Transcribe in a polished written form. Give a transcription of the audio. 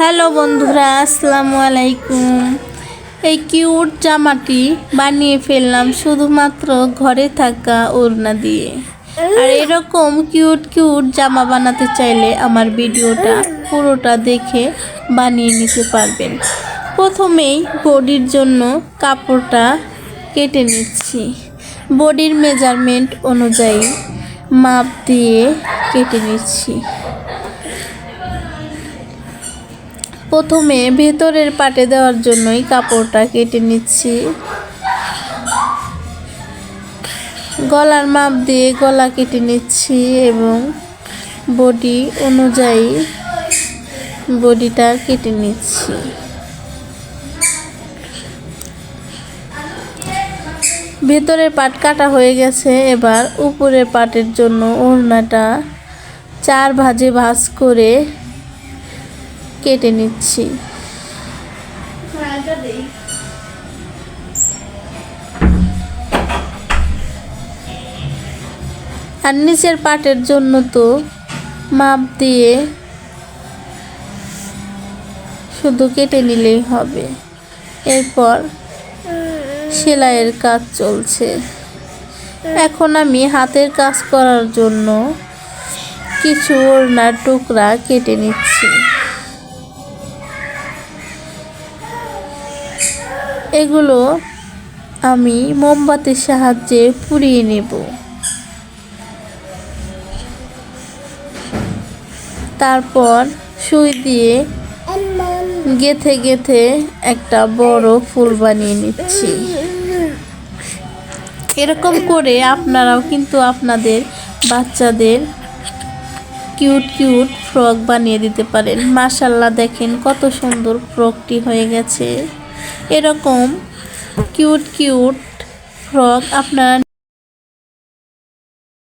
Hello বন্ধুরা, আসসালামু আলাইকুম। এই কিউট জামাটি বানিয়ে ফেললাম শুধুমাত্র ঘরে থাকা ওড়না দিয়ে। আর এরকম কিউট কিউট জামা বানাতে চাইলে আমার ভিডিওটা পুরোটা দেখে বানিয়ে নিতে পারবেন। প্রথমেই বডির জন্য কাপড়টা কেটে নিচ্ছি। বডির মেজারমেন্ট অনুযায়ী মাপ দিয়ে কেটে নিচ্ছি। প্রথমে ভেতরের পাটে দেওয়ার জন্যই কাপড়টা কেটে নিচ্ছি। গলার মাপ দিয়ে গলা কেটে নিচ্ছি এবং বডি অনুযায়ী বডিটা কেটে নিচ্ছি। ভেতরের পাট কাটা হয়ে গেছে। এবার উপরের পাটের জন্য ওড়নাটা 4 ভাঁজে ভাঁজ করে কেটে নিচ্ছি। আর নিচের পাটের জন্য তো মাপ দিয়ে শুধু কেটে নিলেই হবে। এরপর সেলাইয়ের কাজ চলছে। এখন আমি হাতের কাজ করার জন্য কিছু ওড়নার টুকরা কেটে নিচ্ছি। এগুলো আমি মোমবাতির সাহায্যে পুড়িয়ে নেব। তারপর সুই দিয়ে গেঁথে গেঁথে একটা বড় ফুল বানিয়ে নিচ্ছি। এরকম করে আপনারাও কিন্তু আপনাদের বাচ্চাদের কিউট কিউট ফ্রক বানিয়ে দিতে পারেন। মাশাআল্লাহ, দেখেন কত সুন্দর ফ্রকটি হয়ে গেছে। এরকম কিউট কিউট ফ্রক আপনারা